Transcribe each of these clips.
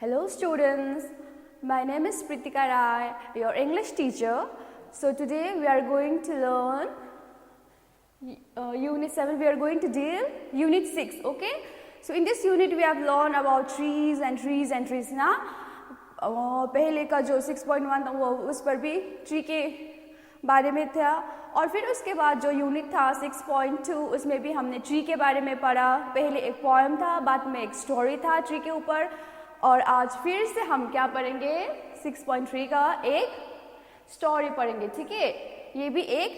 Hello students, my name is Pritika Rai, your English teacher. So today we are going to learn Unit 7, we are going to deal Unit 6, okay? So in this unit we have learned about trees and trees and trees ना पहले का जो 6.1 था वो उस पर भी tree के बारे में था और फिर उसके बाद जो यूनिट था 6.2 उसमें भी हमने ट्री के बारे में पढ़ा। पहले एक पोएम था, बाद में एक स्टोरी था ट्री के ऊपर और आज फिर से हम क्या पढ़ेंगे 6.3 का एक स्टोरी पढ़ेंगे, ठीक है? ये भी एक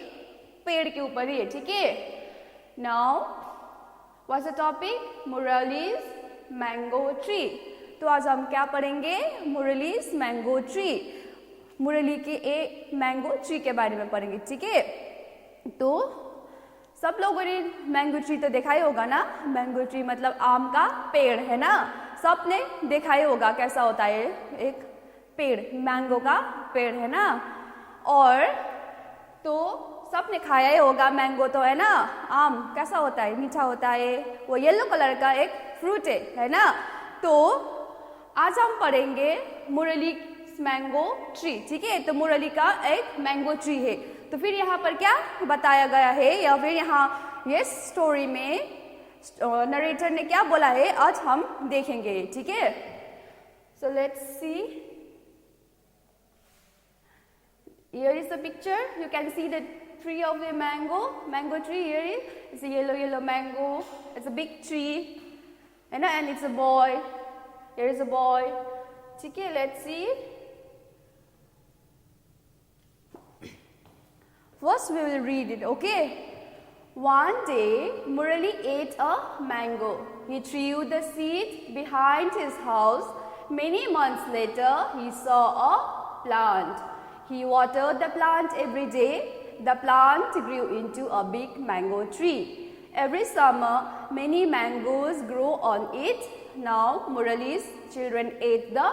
पेड़ के ऊपर ही है, ठीक है? Now what's the topic? Murali's mango tree. तो आज हम क्या पढ़ेंगे? मुरलीज मैंगो ट्री, मुरली के एक मैंगो ट्री के बारे में पढ़ेंगे, ठीक है? तो सब लोगों ने मैंगो ट्री तो देखा ही होगा ना। मैंगो ट्री मतलब आम का पेड़ है ना, सबने देखा ही होगा कैसा होता है एक पेड़, मैंगो का पेड़ है ना। और तो सबने खाया ही होगा मैंगो, तो है ना आम कैसा होता है, मीठा होता है, वो येलो कलर का एक फ्रूट है ना। तो आज हम पढ़ेंगे मुरली मैंगो ट्री, ठीक है? तो मुरली का एक मैंगो ट्री है। तो फिर यहाँ पर क्या बताया गया है या फिर यहाँ ये स्टोरी में नरेटर ने क्या बोला है आज हम देखेंगे, ठीक है? So let's see, here is the picture, you can see the tree of the mango tree. Here is a yellow mango, it's a big tree, you know, and it's a boy, here is a boy, ठीक है? Let's see. First we will read it, okay? One day, Murali ate a mango. He threw the seed behind his house. Many months later, he saw a plant. He watered the plant every day. The plant grew into a big mango tree. Every summer, many mangoes grow on it. Now, Murali's children ate the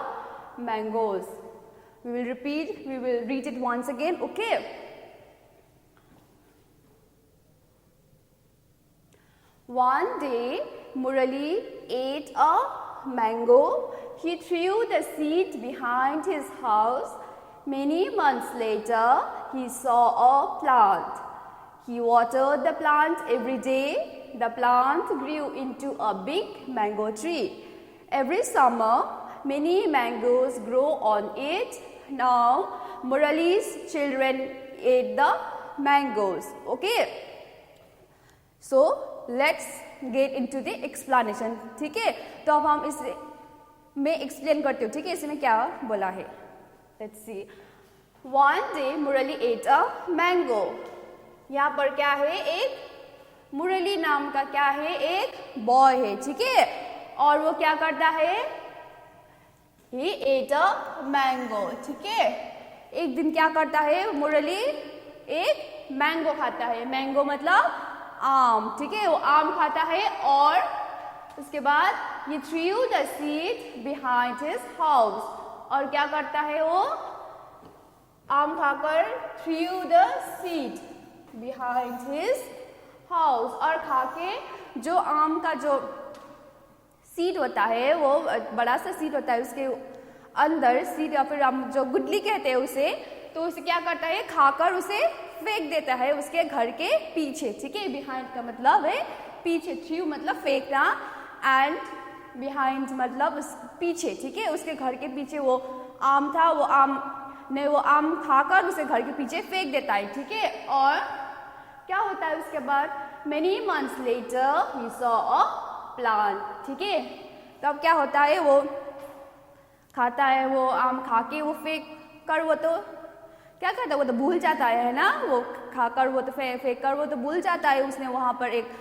mangoes. We will read it once again, okay? One day, Murali ate a mango. He threw the seed behind his house. Many months later, he saw a plant. He watered the plant every day. The plant grew into a big mango tree. Every summer, many mangoes grow on it. Now, Murali's children ate the mangoes. Okay? So, let's get into the explanation, ठीक है? तो अब हम इसे मैं explain करती हूँ, ठीक है? इसमें क्या बोला है? Let's see. One day Murali ate a mango. यहाँ पर क्या है? एक मुरली नाम का क्या है? एक बॉय है, ठीक है? और वो क्या करता है? He ate a mango, ठीक है? एक दिन क्या करता है? मुरली एक मैंगो खाता है। मैंगो मतलब आम, ठीक है? वो आम खाता है और उसके बाद ये through the seed behind his house. और क्या करता है वो? आम खाकर through the seed behind his house, और खाके जो आम का जो सीड होता है वो बड़ा सा सीड होता है, उसके अंदर सीड या फिर हम जो गुठली कहते हैं उसे, तो उसे क्या करता है? खाकर उसे फेंक देता है उसके घर के पीछे, ठीक है? बिहाइंड का मतलब है पीछे, थ्रू मतलब फेंकना एंड बिहाइंड मतलब पीछे, ठीक है? उसके घर के पीछे वो आम था, वो आम खाकर उसे घर के पीछे फेंक देता है, ठीक है? और क्या होता है उसके बाद? Many months later he saw a plant, ठीक है? तो अब क्या होता है? वो खाता है, वो आम खाके वो फेंक कर वो तो क्या करता है? वो तो भूल जाता है ना, वो खाकर वो तो फेंक कर वो तो भूल जाता है उसने वहाँ पर एक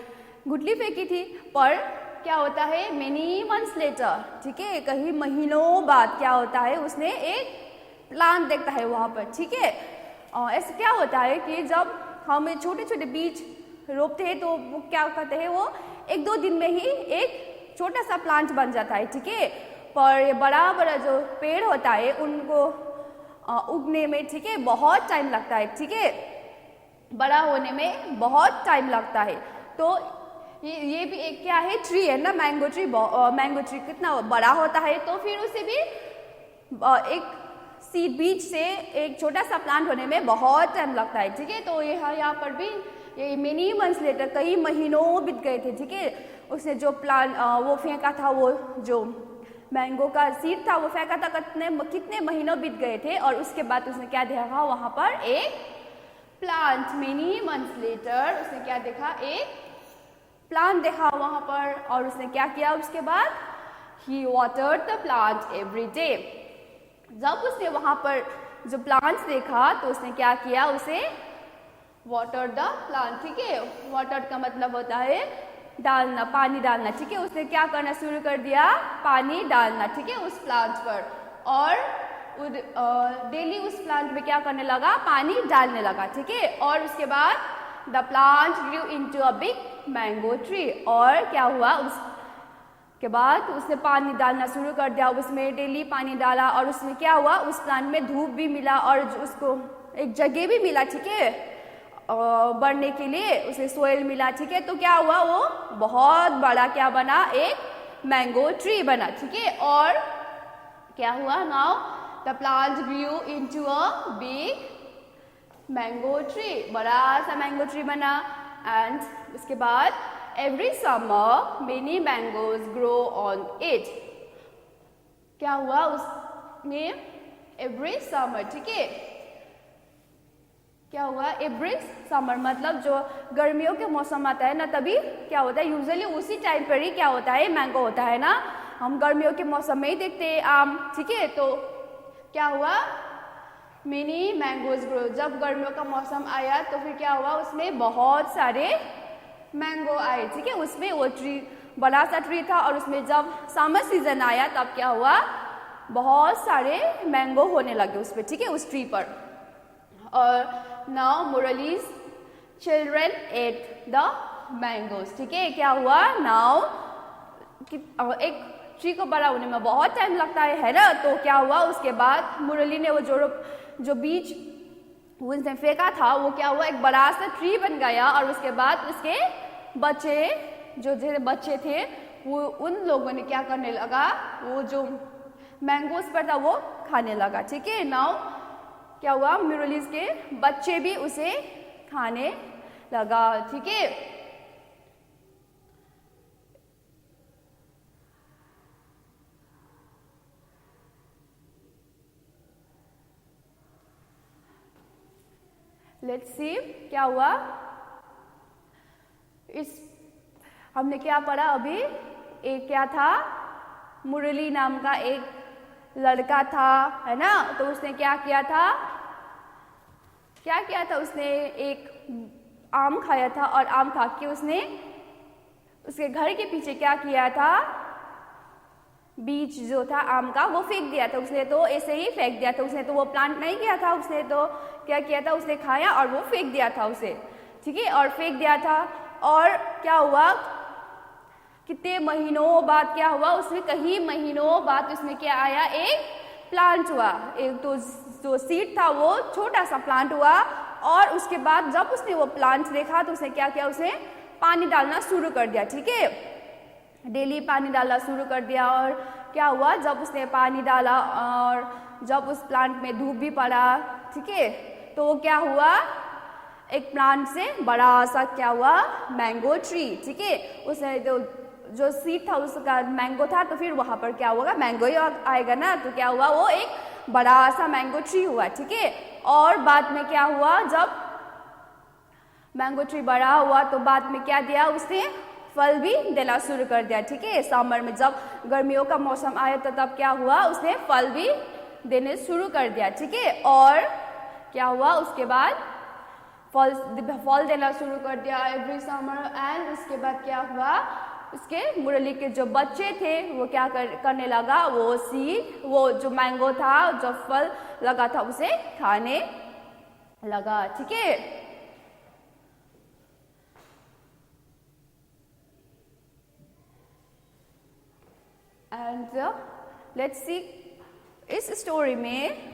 गुठली फेंकी थी। पर क्या होता है? मेनी मंथ्स लेटर, ठीक है? कई महीनों बाद क्या होता है? उसने एक प्लांट देखता है वहाँ पर, ठीक है? ऐसे क्या होता है कि जब हम छोटे छोटे बीज रोपते हैं तो वो क्या करते हैं? वो एक दो दिन में ही एक छोटा सा प्लांट बन जाता है, ठीक है? पर बड़ा बड़ा जो पेड़ होता है उनको उगने में, ठीक है, बहुत टाइम लगता है, ठीक है? बड़ा होने में बहुत टाइम लगता है। तो ये भी एक क्या है, ट्री है ना, मैंगो ट्री। मैंगो ट्री कितना बड़ा होता है, तो फिर उसे भी एक सीड बीज से एक छोटा सा प्लांट होने में बहुत टाइम लगता है, ठीक है। तो यहाँ पर भी ये मेनी मंथ्स लेटर, कई महीनों बीत गए थे, ठीक है। उसने जो प्लांट वो फेंका था, वो जो मैंगो का सीड था वो फेंका था, कितने महीनों बीत गए थे, और उसके बाद उसने क्या देखा, वहाँ पर एक प्लांट। मेनी मंथ्स लेटर उसने क्या देखा, एक प्लांट देखा वहाँ पर, और उसने क्या किया उसके बाद, he watered the plant every day. जब उसने वहाँ पर जो प्लांट्स देखा तो उसने क्या किया, उसे वाटर द प्लांट, ठीक है। वाटर का मतलब होता है डालना, पानी डालना, ठीक है। उसने क्या करना शुरू कर दिया, पानी डालना, ठीक है, उस प्लांट पर, और डेली उस प्लांट में क्या करने लगा, पानी डालने लगा, ठीक है। और उसके बाद the plant grew into a big mango tree, और क्या हुआ, उसके बाद उसने पानी डालना शुरू कर दिया, उसमें डेली पानी डाला, और उसमें क्या हुआ, उस प्लांट में धूप भी मिला और उसको एक जगह भी मिला, ठीक है, बढ़ने के लिए उसे सोइल मिला, ठीक है। तो क्या हुआ, वो बहुत बड़ा क्या बना, एक मैंगो ट्री बना, ठीक है। और क्या हुआ, now the plant grew into a big mango tree, बड़ा सा मैंगो ट्री बना। एंड उसके बाद every summer many mangoes grow on it. क्या हुआ उसमें, एवरी समर, ठीक है। क्या हुआ, एवरी समर मतलब जो गर्मियों के मौसम आता है ना, तभी क्या होता है, यूजुअली उसी टाइम पर ही क्या होता है, मैंगो होता है ना। हम गर्मियों के मौसम में ही देखते हैं आम, ठीक है। तो क्या हुआ, मिनी मैंगोज ग्रो, जब गर्मियों का मौसम आया तो फिर क्या हुआ, उसमें बहुत सारे मैंगो आए, ठीक है। उसमें वो ट्री बड़ा सा ट्री था, और उसमें जब समर सीजन आया तब क्या हुआ, बहुत सारे मैंगो होने लगे उस पर, ठीक है, उस ट्री पर। और now Murali's children ate the mangoes, ठीक है। क्या हुआ, नाउ एक ट्री को बड़ा होने में बहुत टाइम लगता है ना। तो क्या हुआ, उसके बाद मुरली ने वो जो बीज उसने फेंका था, वो क्या हुआ, एक बड़ा सा ट्री बन गया, और उसके बाद उसके बच्चे जो बच्चे थे वो उन लोगों ने क्या करने लगा, वो जो मैंगोज पर था वो खाने लगा, ठीक है। नाउ क्या हुआ, मुरलीज के बच्चे भी उसे खाने लगा, ठीक है। लेट्स सी क्या हुआ, हमने क्या पढ़ा अभी, एक क्या था, मुरली नाम का एक लड़का था, है ना। तो उसने क्या किया था, उसने एक आम खाया था, और आम खा के उसने उसके घर के पीछे क्या किया था, बीज जो था आम का वो फेंक दिया था। उसने तो ऐसे ही फेंक दिया था, उसने तो वो प्लांट नहीं किया था, उसने तो क्या किया था, उसने खाया और वो फेंक दिया था उसे, ठीक है। और फेंक दिया था, और क्या हुआ, कितने महीनों बाद क्या हुआ, उसमें कई महीनों बाद उसमें क्या आया, एक प्लांट हुआ। एक तो जो सीड था वो छोटा सा प्लांट हुआ, और उसके बाद जब उसने वो प्लांट देखा तो उसने क्या किया, उसे पानी डालना शुरू कर दिया, ठीक है। डेली पानी डालना शुरू कर दिया, और क्या हुआ, जब उसने पानी डाला और जब उस प्लांट में धूप भी पड़ा, ठीक है, तो वो क्या हुआ, एक प्लांट से बड़ा सा क्या हुआ, मैंगो ट्री, ठीक है। उसने जो सीड था उसका मैंगो था, तो फिर वहाँ पर क्या होगा, मैंगो ही आएगा ना। तो क्या हुआ, वो एक बड़ा सा मैंगो ट्री हुआ, ठीक है। और बाद में क्या हुआ, जब मैंगो ट्री बड़ा हुआ तो बाद में क्या दिया, उसने फल भी देना शुरू कर दिया, ठीक है। समर में जब गर्मियों का मौसम आया तो तब क्या हुआ, उसने फल भी देने शुरू कर दिया, ठीक है। और क्या हुआ, उसके बाद फल देना शुरू कर दिया एवरी समर। एंड उसके बाद क्या हुआ, उसके मुरली के जो बच्चे थे वो क्या करने लगा, वो जो मैंगो था, जो फल लगा था उसे खाने लगा, ठीक है। एंड लेट्स सी, इस स्टोरी में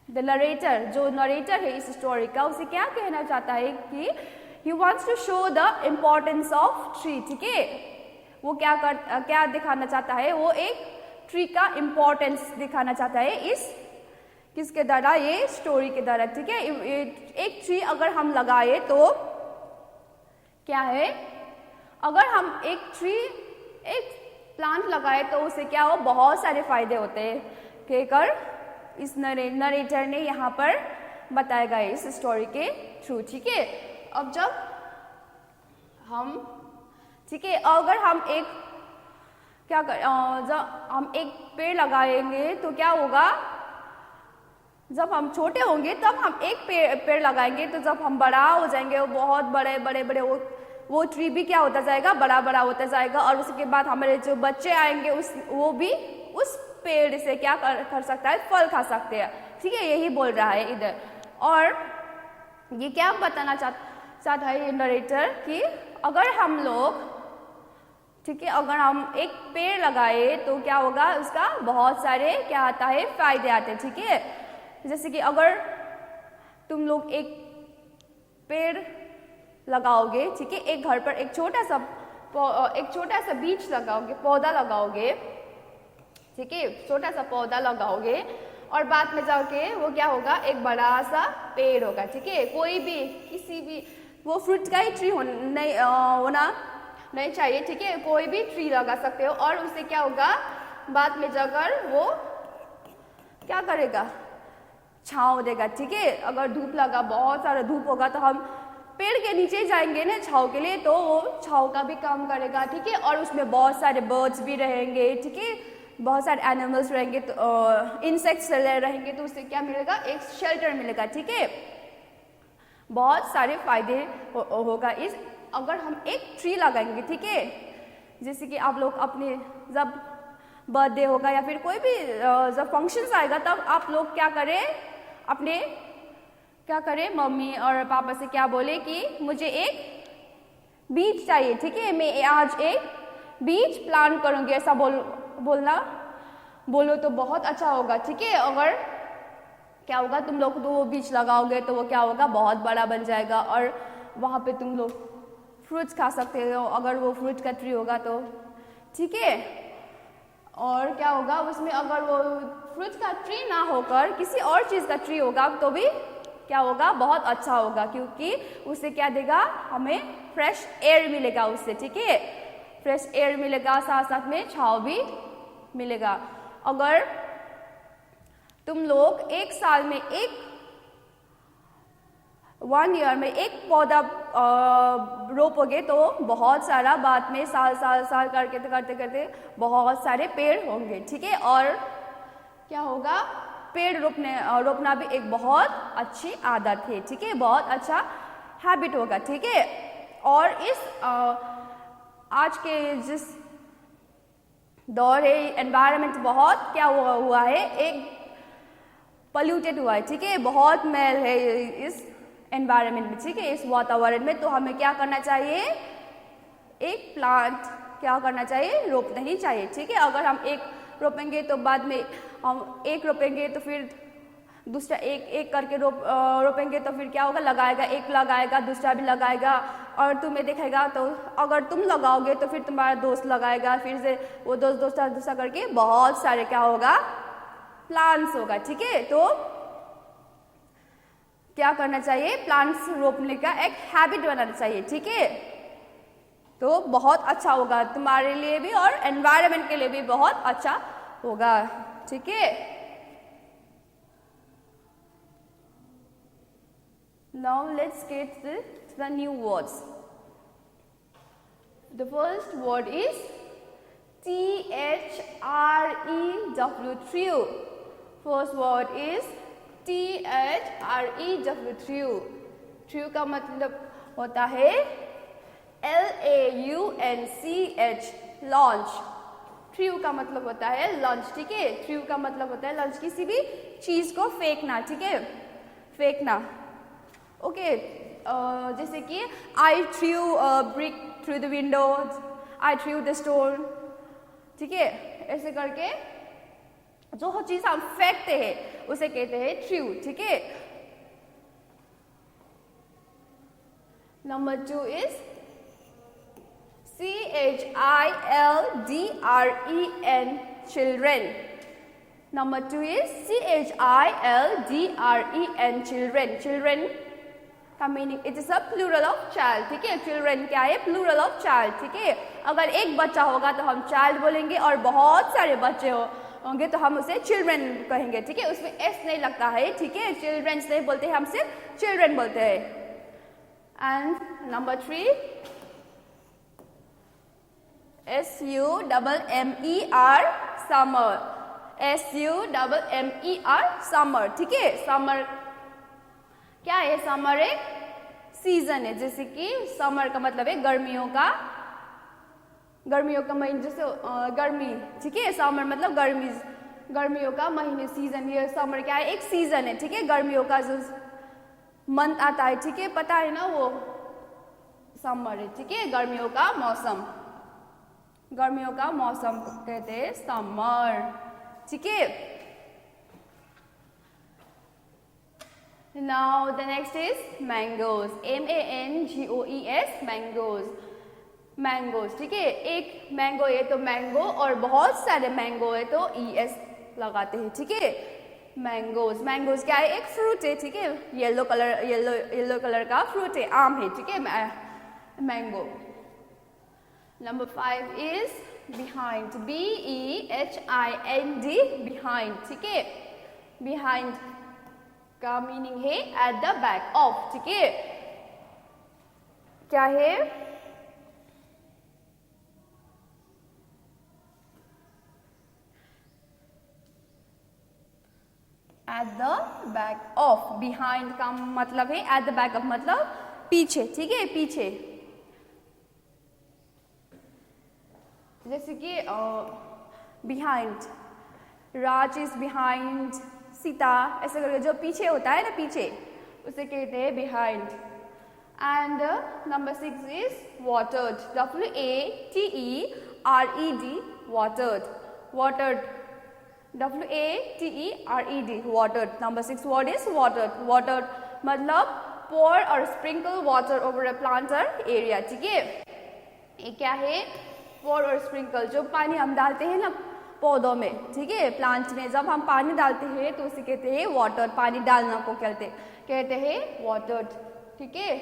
द नरेटर, जो नरेटर है इस स्टोरी का, उसे क्या कहना चाहता है कि he wants to show the importance of tree, ठीक है। वो क्या दिखाना चाहता है, वो एक ट्री का इम्पोर्टेंस दिखाना चाहता है इस किसके द्वारा, ये स्टोरी के द्वारा, ठीक है। एक ट्री अगर हम लगाए तो क्या है, अगर हम एक प्लांट लगाए तो उसे क्या हो, बहुत सारे फायदे होते हैं, कहकर इस नरेटर ने यहाँ पर बताया गया इस स्टोरी के थ्रू, ठीक है। अब जब हम, ठीक है, अगर हम जब हम एक पेड़ लगाएंगे तो क्या होगा, जब हम छोटे होंगे तब हम एक पेड़ लगाएंगे, तो जब हम बड़ा हो जाएंगे वो बहुत बड़े वो ट्री भी क्या होता जाएगा, बड़ा बड़ा होता जाएगा, और उसके बाद हमारे जो बच्चे आएंगे वो भी उस पेड़ से क्या कर सकता है, फल खा सकते हैं, ठीक है। यही बोल रहा है इधर। और ये क्या बताना चाहता है नरेटर कि अगर हम लोग, ठीक है, अगर हम एक पेड़ लगाए तो क्या होगा, उसका बहुत सारे क्या आता है, फायदे आते हैं, ठीक है। जैसे कि अगर तुम लोग एक पेड़ लगाओगे, ठीक है, एक घर पर एक छोटा सा बीज लगाओगे, पौधा लगाओगे, ठीक है, छोटा सा पौधा लगाओगे, और बाद में जाके वो क्या होगा, एक बड़ा सा पेड़ होगा, ठीक है। कोई भी किसी भी वो फ्रूट का ही ट्री होना नहीं चाहिए, ठीक है, कोई भी ट्री लगा सकते हो, और उससे क्या होगा, बाद में जाकर वो क्या करेगा, छांव देगा, ठीक है। अगर धूप लगा, बहुत सारा धूप होगा, तो हम पेड़ के नीचे जाएंगे ना छांव के लिए, तो वो छांव का भी काम करेगा, ठीक है। और उसमें बहुत सारे बर्ड्स भी रहेंगे, ठीक है, बहुत सारे एनिमल्स रहेंगे, तो इंसेक्ट्स रहेंगे, तो उससे क्या मिलेगा, एक शेल्टर मिलेगा, ठीक है। बहुत सारे फायदे होगा इस, अगर हम एक ट्री लगाएंगे, ठीक है। जैसे कि आप लोग अपने जब बर्थडे होगा या फिर कोई भी जब फंक्शंस आएगा, तब आप लोग क्या करें, मम्मी और पापा से क्या बोले कि मुझे एक बीज चाहिए, ठीक है, मैं आज एक बीज प्लांट करूंगी, ऐसा बोलो तो बहुत अच्छा होगा, ठीक है। अगर क्या होगा, तुम लोग तो वो बीज लगाओगे तो वो क्या होगा, बहुत बड़ा बन जाएगा, और वहाँ पे तुम लोग फ्रूट्स खा सकते हो, अगर वो फ्रूट का ट्री होगा तो, ठीक है। और क्या होगा उसमें, अगर वो फ्रूट का ट्री ना होकर किसी और चीज़ का ट्री होगा तो भी क्या होगा, बहुत अच्छा होगा, क्योंकि उससे क्या देगा, हमें फ्रेश एयर मिलेगा उससे, ठीक है। फ्रेश एयर मिलेगा, साथ साथ में छांव भी मिलेगा। अगर तुम लोग एक साल में 1 ईयर में एक पौधा रोपोगे तो बहुत सारा बाद में साल करते बहुत सारे पेड़ होंगे, ठीक है। और क्या होगा, पेड़ रोपना भी एक बहुत अच्छी आदत है, ठीक है, बहुत अच्छा हैबिट होगा, ठीक है। और इस आज के जिस दौर है, एनवायरनमेंट बहुत क्या हुआ है, एक पॉल्यूटेड हुआ है, ठीक है, बहुत मैल है इस एनवायरनमेंट में, ठीक है, इस वातावरण में। तो हमें क्या करना चाहिए, एक प्लांट क्या करना चाहिए, रोपना ही चाहिए, ठीक है। अगर हम एक रोपेंगे तो बाद में हम एक रोपेंगे तो फिर दूसरा एक करके रोपेंगे तो फिर क्या होगा, एक लगाएगा दूसरा भी लगाएगा, और तुम्हें दिखेगा, तो अगर तुम लगाओगे तो फिर तुम्हारा दोस्त लगाएगा, फिर से वो दूसरा करके बहुत सारे क्या होगा, प्लांट्स होगा, ठीक है। तो क्या करना चाहिए, प्लांट्स रोपने का एक हैबिट बनाना चाहिए, ठीक है। तो बहुत अच्छा होगा तुम्हारे लिए भी और एनवायरनमेंट के लिए भी बहुत अच्छा होगा, ठीक है। Now let's get the new words. The first word is THREW, true. First word is THREW, true. True का मतलब होता है LAUNCH, launch. ट्रू का मतलब होता है लॉन्च, ठीक है। ट्रू का मतलब होता है लॉन्च, किसी भी चीज को फेंकना, ठीक है, फेंकना, ओके। जैसे कि I threw brick through the window, I threw the stone, ठीक है। ऐसे करके जो चीज हम फेंकते हैं उसे कहते हैं थ्रू, ठीक है। Number 2 is children, children. Number 2 is children, children. Children का meaning it is a plural of child, ठीक है। चिल्ड्रन क्या है? प्लूरल ऑफ चाइल्ड, ठीक है। अगर एक बच्चा होगा तो हम चाइल्ड बोलेंगे और बहुत सारे बच्चे होंगे तो हम उसे चिल्ड्रन कहेंगे, ठीक है। उसमें एस नहीं लगता है, ठीक है। चिल्ड्रंस नहीं बोलते हैं, हम सिर्फ चिल्ड्रन बोलते हैं। And number 3 SUMMER, summer, SUMMER, summer, ठीक है। समर क्या है? समर एक सीजन है, जैसे कि समर का मतलब है गर्मियों का महीने, जैसे गर्मी, ठीक है। समर मतलब गर्मियों का महीने, सीजन। ये समर क्या है? एक सीजन है, ठीक है। गर्मियों का जो मंथ आता है, ठीक है, पता है ना, वो समर है, ठीक है। गर्मियों का मौसम कहते हैं समर, ठीक है। Now the next is mangoes, MANGOES, mangoes, mangoes, ठीक है। एक मैंगो है तो मैंगो, और बहुत सारे मैंगो है तो ES लगाते हैं, ठीक है। मैंगोज, मैंगोज क्या है? एक फ्रूट है, ठीक है। येलो कलर का फ्रूट है, आम है, ठीक है, mango. Number 5 is behind, BEHIND, behind, ठीक है। behind का मीनिंग है एट द बैक ऑफ, ठीक है। क्या है? At the back of, behind का मतलब है एट द बैक ऑफ मतलब पीछे, ठीक है, पीछे। जैसे कि behind, Raj is behind Sita, ऐसे करके जो पीछे होता है ना, पीछे, उसे कहते हैं behind. And number 6 is watered, WATERED, watered, watered, WATERED, watered. Number 6 word is watered. Watered मतलब pour और sprinkle water over a planter area, ठीक है। ये क्या है? pour और sprinkle, जो पानी हम डालते हैं ना पौधों में, ठीक है, प्लांट में, जब हम पानी डालते हैं तो उसे कहते हैं वाटर, पानी डालना को कहते हैं वाटर्ड, ठीक है।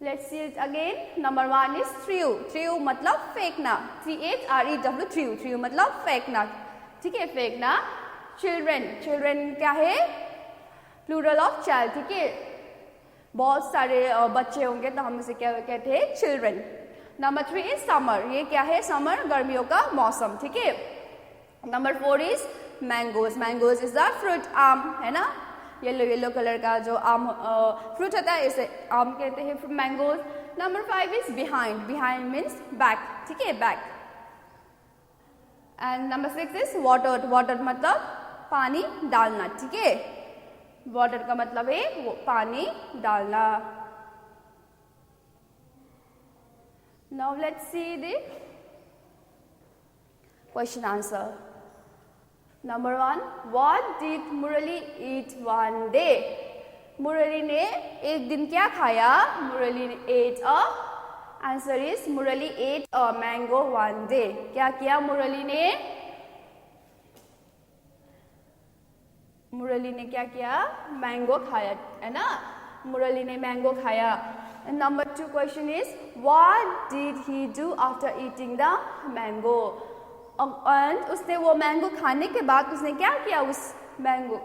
Let's see it again. Number 1 is through, through मतलब फेंकना, THREW, थ्रू, थ्रू मतलब फेंकना, ठीक है, फेंकना। चिल्ड्रन, चिल्ड्रन क्या है? प्लूरल ऑफ चाइल्ड, ठीक है। बहुत सारे बच्चे होंगे तो हम उसे क्या कहते हैं? चिल्ड्रन। नंबर 3 इज समर, ये क्या है? समर, गर्मियों का मौसम, ठीक है। Number 4 is mangoes, mangoes is the fruit, आम है ना, येलो कलर का जो आम फ्रूट होता है, इसे आम कहते हैं, mangoes. Number 5 is behind, behind means back, ठीक है, back. And number 6 is watered, watered मतलब पानी डालना, ठीक है। वाटर का मतलब है वो पानी डालना। Now let's see the question answer. Number 1, what did Murali eat one day? मुरली ने एक दिन क्या खाया? मुरली ate a, answer is Murali ate a mango one day. क्या किया मुरली ने? मुरली ने क्या किया? मैंगो खाया, है ना, मुरली ने मैंगो खाया। Number 2 question is what did he do after eating the mango? And उसने वो मैंगो खाने के बाद उसने क्या किया? उस मैंगो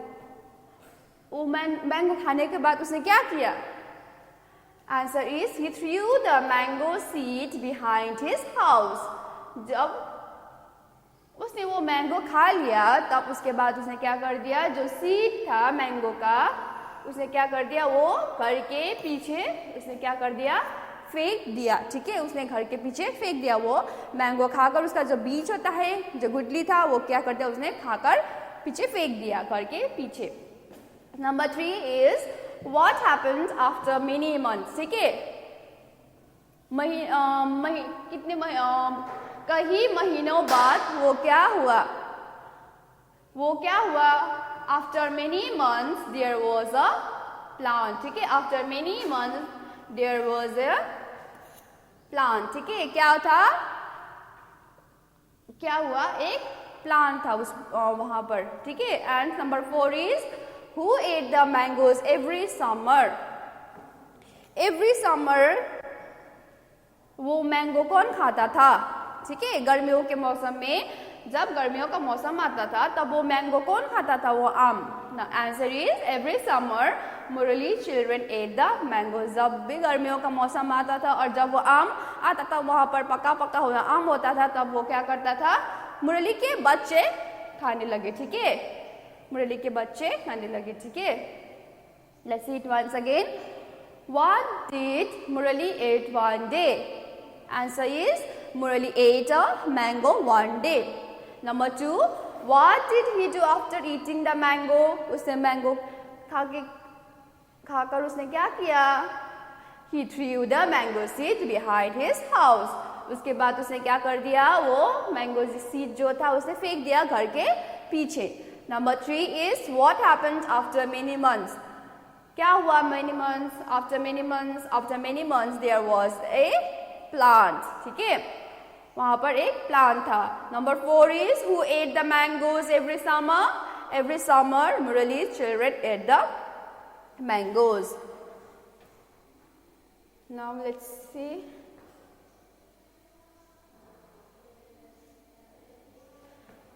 खाने के बाद उसने क्या किया? Answer is he threw the mango seed behind his house. जब उसने वो मैंगो खा लिया तब उसके बाद उसने क्या कर दिया? जो सीड था मैंगो का उसने क्या कर दिया? वो घर के पीछे उसने क्या कर दिया? फेंक दिया, ठीक है, उसने घर के पीछे फेंक दिया। वो मैंगो खाकर उसका जो बीज होता है, जो गुठली था, वो क्या कर दिया? उसने खाकर पीछे फेंक दिया घर के पीछे। Number 3 is what happened after many months, ठीक है, कई महीनों बाद वो क्या हुआ? After many months there was a plant, ठीक है, after many months there was a plant. ठीक है, क्या था, क्या हुआ, एक प्लांट था उस वहां पर. ठीक है. And number 4 is who eight the mangoes every summer. Every summer वो मैंगो कौन खाता था. ठीक है, गर्मियों के मौसम में, जब गर्मियों का मौसम आता था तब वो मैंगो कौन खाता था, वो आम. Answer is every summer Murali children ate the mango. जब भी गर्मियों का मौसम आता था और जब वो आम आता था, वहां पर पका पका हुआ आम होता था, तब वो क्या करता था, मुरली के बच्चे खाने लगे. ठीक है, मुरली के बच्चे खाने लगे. ठीक है, let's see it once again. What did Murali eat one day? Answer is Murali ate a mango one day. Number 2, what did he do after eating the mango? उसने मैंगो खाकर उसने क्या किया, He threw the mango seed behind his house. उसके बाद उसने क्या कर दिया, वो मैंगो सीड जो था उसे फेंक दिया घर के पीछे. Number 3 is what happened after many months? क्या हुआ many months? After many months there was a plant. ठीक है, वहां पर एक प्लांट था. Number 4 is who ate the mangoes every summer? Every summer Murali's children ate the mangoes. Now let's see.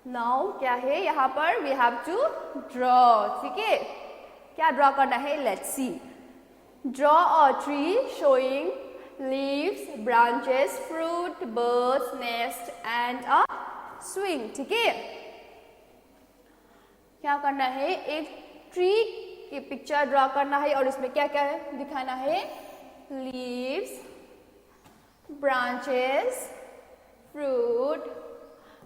Now क्या है यहाँ पर, we have to draw. ठीक है, क्या ड्रॉ करना है, let's C. Draw a tree showing leaves, branches, fruit, birds, nest and a swing. ठीक है, क्या करना है, एक ट्री की पिक्चर ड्रॉ करना है और इसमें क्या क्या है दिखाना है, leaves, branches, fruit,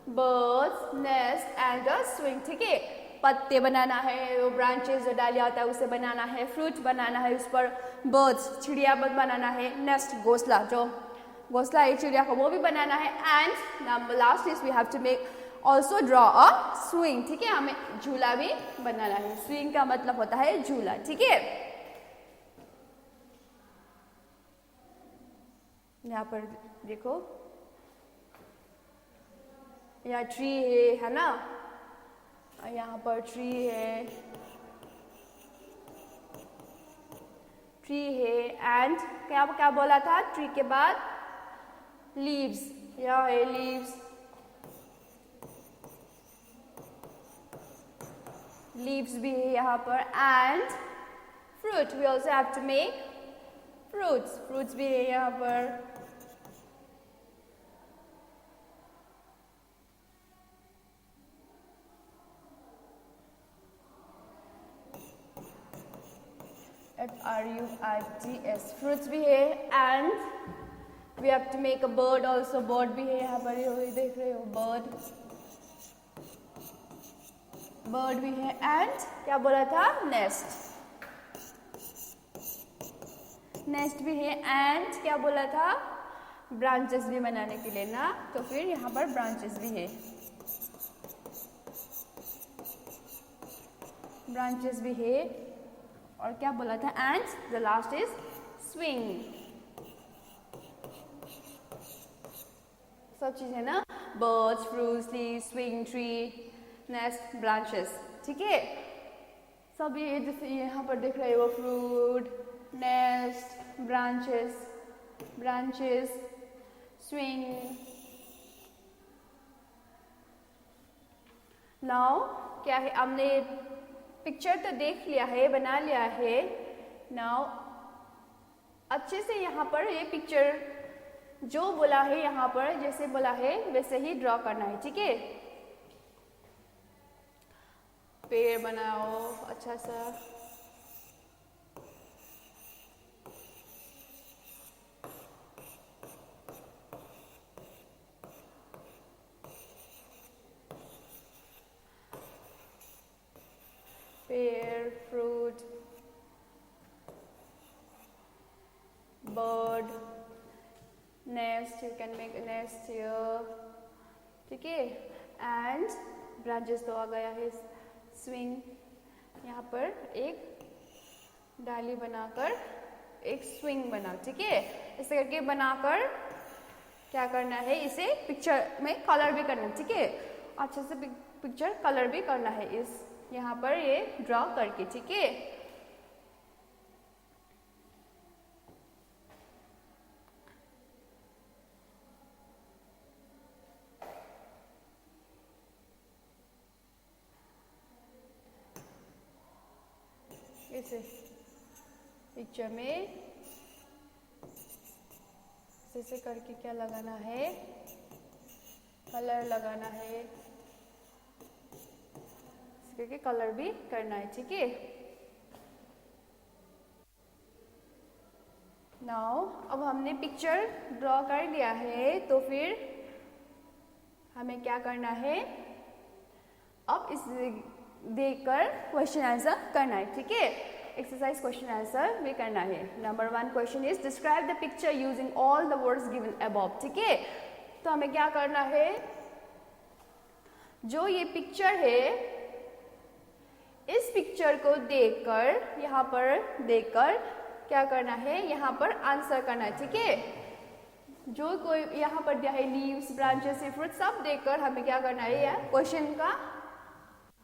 birds, nest and a swing. ठीक है, पत्ते बनाना है, वो ब्रांचेस जो डालिया होता है उसे बनाना है, फ्रूट बनाना है, उस पर बर्ड्स चिड़िया बनाना है, नेस्ट घोंसला, जो घोंसला है चिड़िया का वो भी बनाना है. And last is we have to make also draw a swing. ठीक है, हमें झूला भी बनाना है. स्विंग का मतलब होता है झूला. ठीक है, यहाँ पर देखो, यहाँ ट्री है ना, यहाँ पर ट्री है, एंड क्या क्या बोला था, ट्री के बाद लीव्स, यहाँ है लीव्स, भी है यहाँ पर. And fruit, we also have to make fruits भी है यहाँ पर. FRUITS, फ्रूट्स भी है. And we have to make a bird also, bird भी है यहाँ पर, ये देख रहे हो, बर्ड भी है. एंड क्या बोला था, नेस्ट भी है. एंड क्या बोला था, ब्रांचेस भी बनाने के लिए ना, तो फिर यहाँ पर ब्रांचेस भी है. और क्या बोला था, and the last is swing. सब चीज है ना, birds, fruits, leaves, swing, tree, nest, branches. ठीक है, सब ये जैसे यहाँ पर देख रहे हो, fruit, nest, branches, swing. Now क्या है, हमने पिक्चर तो देख लिया है, बना लिया है. नाउ अच्छे से यहाँ पर ये पिक्चर जो बोला है, यहाँ पर जैसे बोला है वैसे ही ड्रॉ करना है. ठीक है, पेड़ बनाओ अच्छा सा. pear, fruit, bird, nest, you can make a nest here. ठीक है, and branches तो आ गया है, swing, यहाँ पर एक डाली बनाकर एक स्विंग बना, ठीक है। ऐसे करके बनाकर क्या करना है, इसे पिक्चर में कलर भी करना, ठीक है। अच्छे से पिक्चर कलर भी करना है इस यहाँ पर ये ड्रॉ करके, ठीक है। ऐसे पिक्चर में ऐसे करके क्या लगाना है, कलर लगाना है, करके कलर भी करना है, ठीक है। नाउ अब हमने पिक्चर ड्रॉ कर लिया है, तो फिर हमें क्या करना है, अब इस देखकर क्वेश्चन आंसर करना है, ठीक है। एक्सरसाइज क्वेश्चन आंसर भी करना है। Number 1 question is describe the picture using all the words given above, ठीक है। तो हमें क्या करना है, जो ये पिक्चर है इस पिक्चर को देखकर, यहाँ पर देखकर क्या करना है, यहाँ पर आंसर करना है, ठीक है। जो कोई यहाँ पर दिया है लीव्स, ब्रांचेस, फ्रूट, सब देखकर हमें क्या करना है, यह क्वेश्चन का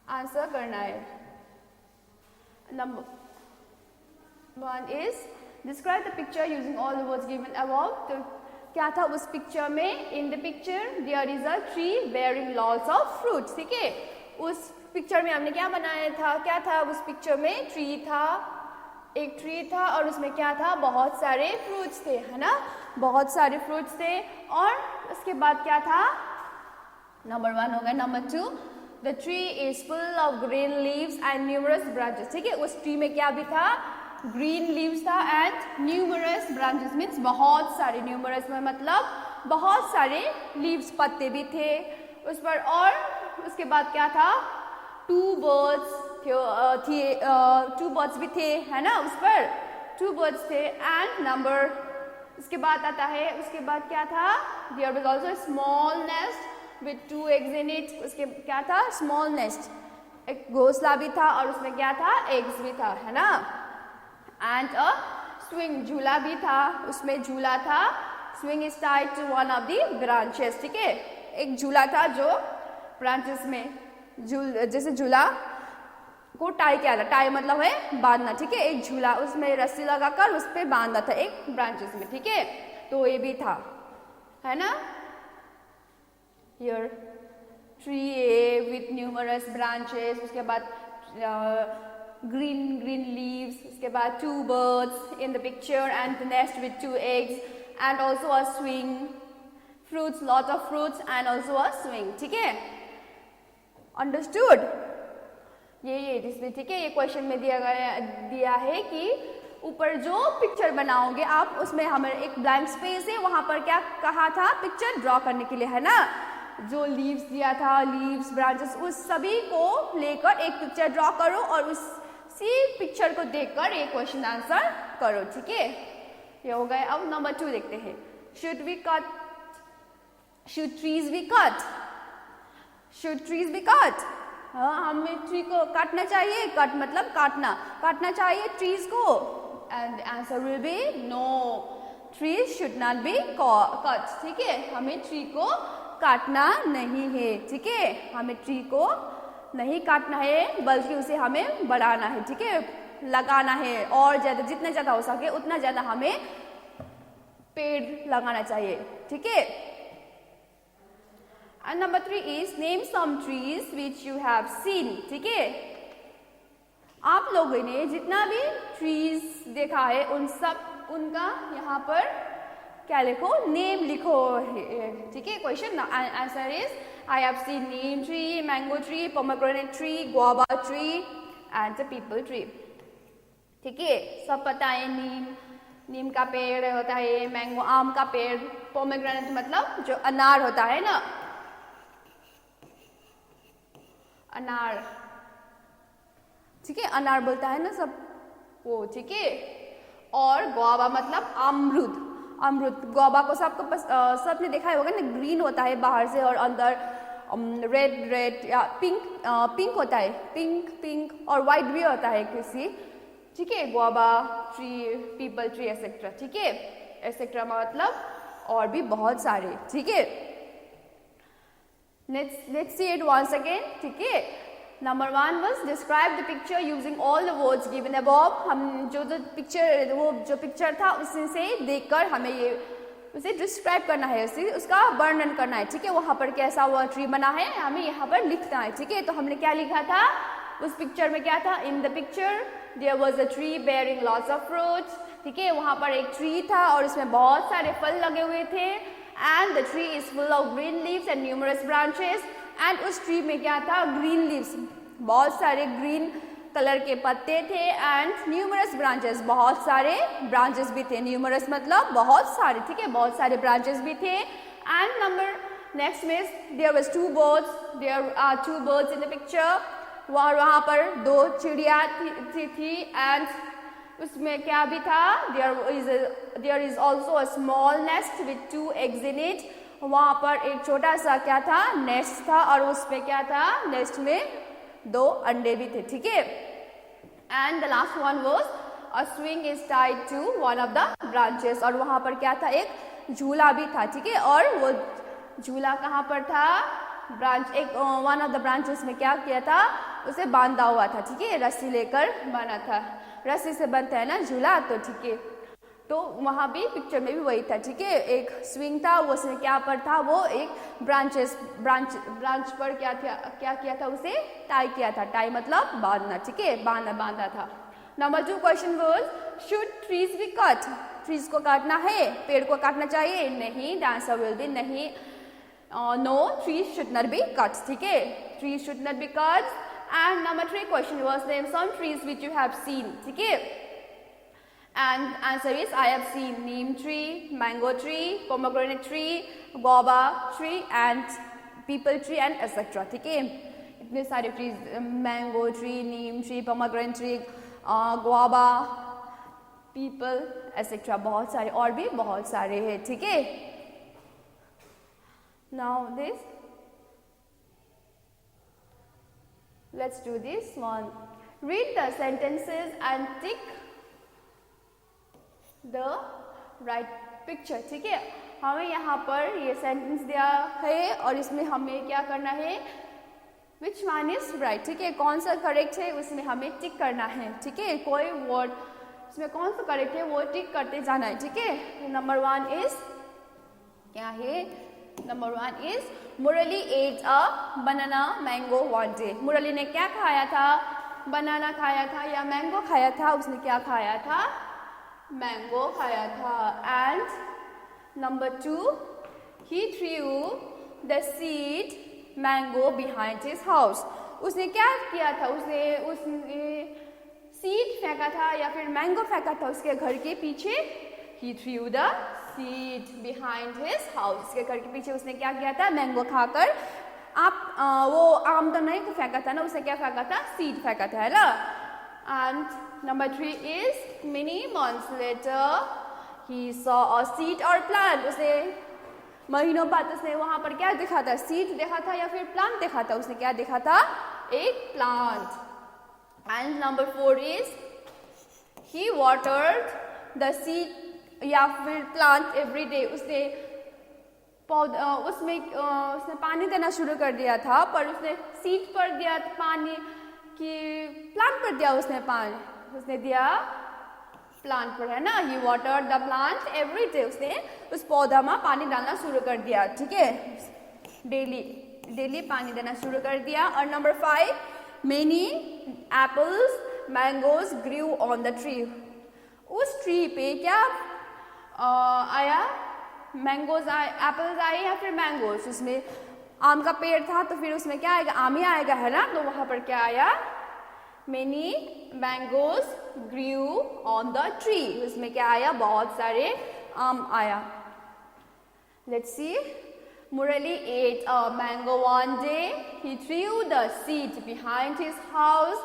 आंसर करना है। Number 1 is describe the picture using all the words given above. तो क्या था उस पिक्चर में, in the picture there is a tree bearing lots of fruits, ठीक है। उस पिक्चर में हमने क्या बनाया था, क्या था उस पिक्चर में, ट्री था, एक ट्री था और उसमें क्या था, बहुत सारे फ्रूट्स थे, है ना, बहुत सारे फ्रूट्स थे। और उसके बाद क्या था, नंबर 1 हो गया। Number 2 the tree is full of green leaves and numerous branches, ठीक है। उस ट्री में क्या भी था, ग्रीन लीव्स था एंड न्यूमरस ब्रांचेस मीन्स बहुत सारे, न्यूमरस में मतलब बहुत सारे लीव्स, पत्ते भी थे उस पर। और उसके बाद क्या था, 2 बर्ड्स थे, 2 बर्ड्स भी थे, है ना, उस पर 2 बर्ड्स थे। एंड नंबर, उसके बाद आता है, उसके बाद क्या था, there was also small nest with 2 eggs in it। उसके क्या था, स्मॉल नेस्ट, एक घोंसला भी था और उसमें क्या था, एग्स भी था, है ना। एंड अ स्विंग, झूला भी था, उसमें झूला था, swing is tied to one of the branches, ठीक है। एक झूला था जो ब्रांचेस में जैसे झूला को टाई किया था, टाई मतलब है बांधना, ठीक है। एक झूला, उसमें रस्सी लगाकर उस पर बांधा था एक ब्रांचेस में, ठीक है। तो ये भी था, है ना। Here tree with numerous branches, उसके बाद green leaves, उसके बाद 2 birds in the picture and the nest with 2 eggs and also a swing, fruits, lot of fruits and also a swing, ठीक है। Understood? ये इसमें, ठीक है, ये क्वेश्चन में दिया है कि ऊपर जो पिक्चर बनाओगे आप, उसमें हमें एक ब्लैंक स्पेस है, वहां पर क्या कहा था, पिक्चर ड्रॉ करने के लिए, है ना। जो लीव्स दिया था, लीव्स, ब्रांचेस, उस सभी को लेकर एक पिक्चर ड्रॉ करो और उसी पिक्चर को देखकर एक क्वेश्चन आंसर करो, ठीक है। ये हो गए। अब नंबर 2 देखते हैं। Should we cut, should trees be cut, should trees be cut, हाँ, हमें ट्री को काटना चाहिए, कट मतलब काटना, काटना चाहिए ट्रीज को। And answer will be no, trees should not be cut, ठीक है। हमें ट्री को काटना नहीं है, ठीक है। हमें ट्री को नहीं काटना है, बल्कि उसे हमें बढ़ाना है, ठीक है, लगाना है, और ज्यादा, जितना ज्यादा हो सके उतना ज्यादा हमें पेड़ लगाना चाहिए, ठीक है। And number 3 is name some trees which you have seen, ठीक है। आप लोगों ने जितना भी ट्रीज देखा है उनका यहाँ पर क्या लिखो, नेम लिखो, ठीक है। Question answer is I have seen Neem tree, mango tree, pomegranate tree, guava tree and people tree, ठीक है। सब पता है, नीम का पेड़ होता है, मैंगो आम का पेड़, पोमेग्रेनेट मतलब जो अनार होता है ना, अनार, ठीक है, अनार बोलता है ना सब वो, ठीक है। और गुआवा मतलब अमरूद, अमरूद, गुआवा को सबने देखा होगा ना, ग्रीन होता है बाहर से और अंदर रेड या पिंक होता है, पिंक और वाइट भी होता है किसी ठीक है, guava tree, people tree etcetera, ठीक है, एक्सेट्रा मतलब और भी बहुत सारे, ठीक है। Let's see it once again, ठीक है। Number 1 was describe the picture using all the words given above। हम जो पिक्चर था उससे देखकर हमें ये उसे डिस्क्राइब करना है, उसका वर्णन करना है, ठीक है। वहाँ पर कैसा हुआ ट्री बना है हमें यहाँ पर लिखना है, ठीक है। तो हमने क्या लिखा था उस पिक्चर में, क्या था, in the picture there was a tree bearing lots of fruits, ठीक है। वहाँ पर एक ट्री था और उसमें बहुत सारे फल लगे हुए थे। And the tree is full of green leaves and numerous branches. And उस ट्री में क्या था, ग्रीन लीव्स, बहुत सारे ग्रीन कलर के पत्ते थे। एंड न्यूमरस ब्रांचेस, बहुत सारे ब्रांचेस भी थे। न्यूमरस मतलब बहुत सारे, ठीक है, बहुत सारे ब्रांचेस भी थे। एंड नंबर नेक्स्ट में there was two birds, there are two birds in the picture. वहाँ पर 2 चिड़िया थी। एंड उसमें क्या भी था, there is also a small nest with 2 eggs in it। वहाँ पर एक छोटा सा क्या था, नेस्ट था, और उसमें क्या था, नेस्ट में 2 अंडे भी थे, ठीक है। And the last one was a swing is tied to one of the branches. और वहाँ पर क्या था, एक झूला भी था, ठीक है। और वो झूला कहाँ पर था, ब्रांच, एक वन ऑफ द ब्रांचेस में क्या किया था, उसे बांधा हुआ था, ठीक है, रस्सी लेकर बना था, रस्सी से बनता है ना झूला, तो ठीक है। तो वहाँ भी पिक्चर में भी वही था, ठीक है। एक स्विंग था, वो उसमें क्या पर था, वो एक ब्रांच पर क्या किया था, उसे टाई किया था। टाई मतलब बांधना, ठीक है, बांधा था। Number 2 question was should trees be cut, trees को काटना है, पेड़ को काटना चाहिए, नहीं, द आंसर विल बी नहीं, no, trees should not be cut, ठीक है, trees should not be cut. And number 3 question was name some trees which you have seen, ठीक है। And answer is I have seen neem tree, mango tree, pomegranate tree, guava tree and people tree and etc, ठीक है। इतने सारे trees, mango tree, neem tree, pomegranate tree, guava, peepal etcetera, बहुत सारे और भी बहुत सारे हैं, ठीक है। Now this, let's do this one. Read the sentences and tick the right picture, ठीक है। हमें यहाँ पर ये सेंटेंस दिया है और इसमें हमें क्या करना है, विच वन इज राइट, ठीक है, कौन सा करेक्ट है उसमें हमें टिक करना है, ठीक है। कोई वर्ड इसमें कौन सा करेक्ट है वो टिक करते जाना है, ठीक है। नंबर 1 इज क्या है, number 1 is Murali ate a banana mango one day. Murali ने क्या खाया था, बनाना खाया था या मैंगो खाया था, उसने क्या खाया था, मैंगो खाया था। And number 2 he threw the seed mango behind his house. उसने क्या किया था, उसने सीड फेंका था या फिर मैंगो फेंका था उसके घर के पीछे। He threw the seed behind his house, उसके घर के पीछे उसने क्या किया था, मैंगो खाकर, वो आम तो नहीं फेंका था ना, उसने क्या फेंका था, सीड फेंका था, है ना। And number 3 is many months later he saw a seed or plant। उसे महीनों बाद उसने वहां पर क्या देखा था, सीड देखा था या फिर प्लांट देखा था, उसने क्या देखा था, एक plant. And number 4 is he watered the seed या फिर प्लांट एवरी डे। उसने उसने पानी देना शुरू कर दिया था, पर उसने सीड पर दिया पानी कि प्लांट पर दिया, उसने दिया प्लांट पर, है ना। He watered the plant every day, उसने उस पौधा में पानी डालना शुरू कर दिया, ठीक है, डेली पानी देना शुरू कर दिया। और number 5 many apples mangoes grew on the tree. उस ट्री पे क्या आया, मैंगोज आए, एप्पल्स आए या फिर मैंगोज। उसमें आम का पेड़ था तो फिर उसमें क्या आएगा, आम ही आएगा, है ना। तो वहां पर क्या आया, many mangoes grew on the tree, उसमें क्या आया, बहुत सारे आम आया। Let's see, Murali ate a mango one day, he threw the seed behind his house,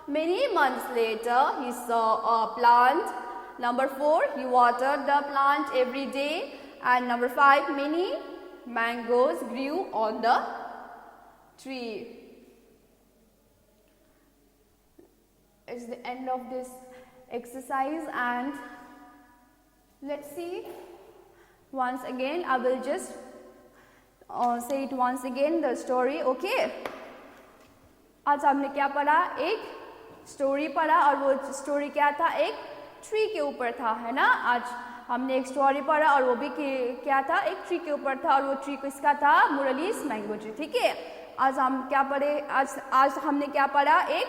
many months later he saw a plant. Number 4 he watered the plant every day, and number 5 many mangoes grew on the tree. It's the end of this exercise, and let's see once again. I will just say it once again, the story. Okay, आज हमने क्या पढ़ा, एक story पढ़ा, और वो story क्या था, एक ट्री के ऊपर था, है ना। आज हमने एक स्टोरी पढ़ा और वो भी क्या था, एक ट्री के ऊपर था, और वो ट्री किसका था, मुरली's मैंगो ट्री। ठीक है, आज हम क्या पढ़े, आज हमने क्या पढ़ा, एक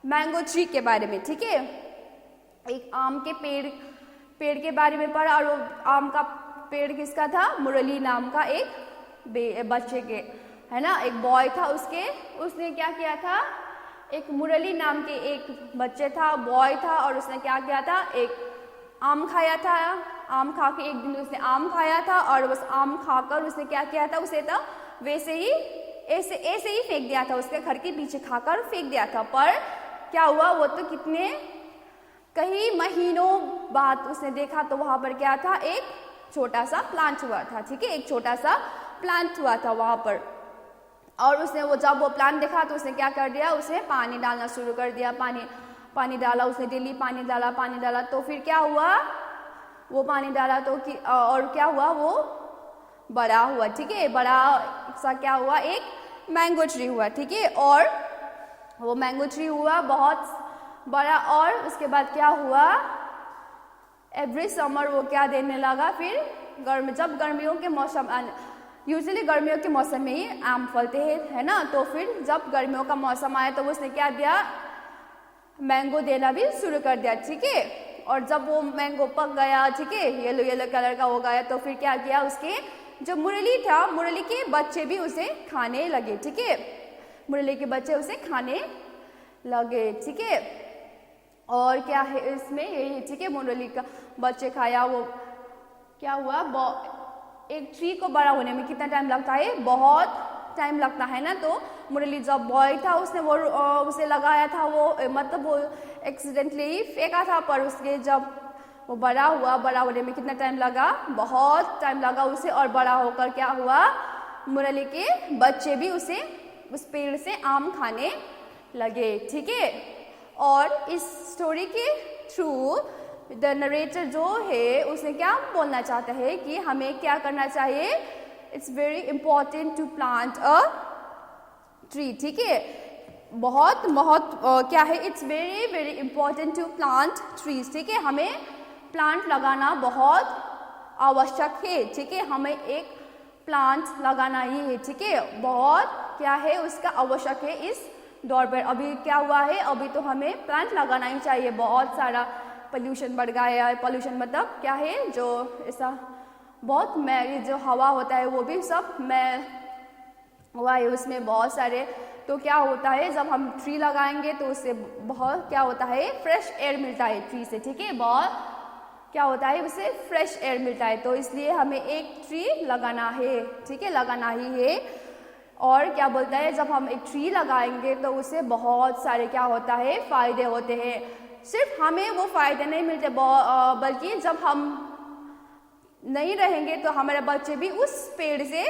मैंगो ट्री के बारे में। ठीक है, एक आम के पेड़ के बारे में पढ़ा, और वो आम का पेड़ किसका था, मुरली नाम का एक बच्चे के, है ना, एक बॉय था, उसने क्या किया था, एक मुरली नाम के एक बच्चे था, बॉय था, और उसने क्या किया था, एक आम खाया था। आम खा के एक दिन उसने आम खाया था, और बस आम खाकर उसने क्या किया था, उसे तो वैसे ही ऐसे ही फेंक दिया था, उसके घर के पीछे खाकर फेंक दिया था। पर क्या हुआ, वो तो कई महीनों बाद उसने देखा तो वहाँ पर क्या था, एक छोटा सा प्लांट हुआ था। ठीक है, एक छोटा सा प्लांट हुआ था वहाँ पर, और उसने जब वो प्लांट देखा तो उसने क्या कर दिया, उसे पानी डालना शुरू कर दिया। पानी डाला उसने, डेली पानी डाला। तो फिर क्या हुआ, वो पानी डाला तो और क्या हुआ, वो बड़ा हुआ। ठीक है, बड़ा सा क्या हुआ, एक मैंगो ट्री हुआ। ठीक है, और वो मैंगो ट्री हुआ बहुत बड़ा, और उसके बाद क्या हुआ, एवरी समर वो क्या देने लगा, फिर जब गर्मियों के मौसम, यूजुअली गर्मियों के मौसम में ही आम फलते हैं, है ना। तो फिर जब गर्मियों का मौसम आया तो उसने क्या दिया, मैंगो देना भी शुरू कर दिया। ठीक है, और जब वो मैंगो पक गया, ठीक है, येलो कलर का हो गया, तो फिर क्या किया, उसके जो मुरली था, मुरली के बच्चे भी उसे खाने लगे। ठीक है, मुरली के बच्चे उसे खाने लगे। ठीक है, और क्या है इसमें यही, ठीक है, मुरली का बच्चे खाया, वो क्या हुआ, एक ट्री को बड़ा होने में कितना टाइम लगता है, बहुत टाइम लगता है ना। तो मुरली जब बॉय था उसने उसे लगाया था, मतलब वो एक्सीडेंटली फेंका था, पर उसके जब वो बड़ा होने में कितना टाइम लगा, बहुत टाइम लगा उसे, और बड़ा होकर क्या हुआ, मुरली के बच्चे भी उस पेड़ से आम खाने लगे। ठीक है, और इस स्टोरी के थ्रू द नरेटर जो है उसने क्या बोलना चाहता है कि हमें क्या करना चाहिए, it's very important to plant a tree. ठीक है, बहुत क्या है, it's very very important to plant trees. ठीक है, हमें प्लांट लगाना बहुत आवश्यक है। ठीक है, हमें एक प्लांट लगाना ही है। ठीक है, बहुत क्या है, उसका आवश्यक है इस दौर पर। अभी क्या हुआ है, अभी तो हमें प्लांट लगाना ही चाहिए। बहुत सारा पोल्यूशन बढ़ गया है, पोल्यूशन मतलब क्या है, जो ऐसा बहुत जो हवा होता है वो भी सब हुआ है, उसमें बहुत सारे। तो क्या होता है, जब हम ट्री लगाएंगे तो उससे बहुत क्या होता है, फ्रेश एयर मिलता है ट्री से। ठीक है, बहुत क्या होता है, उससे फ्रेश एयर मिलता है। तो इसलिए हमें एक ट्री लगाना है। ठीक है, लगाना ही है। और क्या बोलता है, जब हम एक ट्री लगाएंगे तो उससे बहुत सारे क्या होता है, फायदे होते हैं। सिर्फ हमें वो फायदे नहीं मिलते, बल्कि जब हम नहीं रहेंगे तो हमारे बच्चे भी उस पेड़ से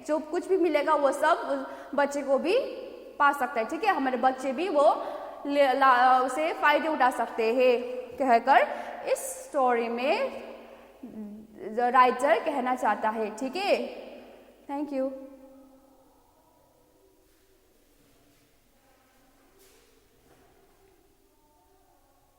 जो कुछ भी मिलेगा वो सब उस बच्चे को भी पा सकता है। ठीक है, हमारे बच्चे भी वो उसे फायदे उठा सकते हैं, कहकर इस स्टोरी में राइटर कहना चाहता है। ठीक है, थैंक यू।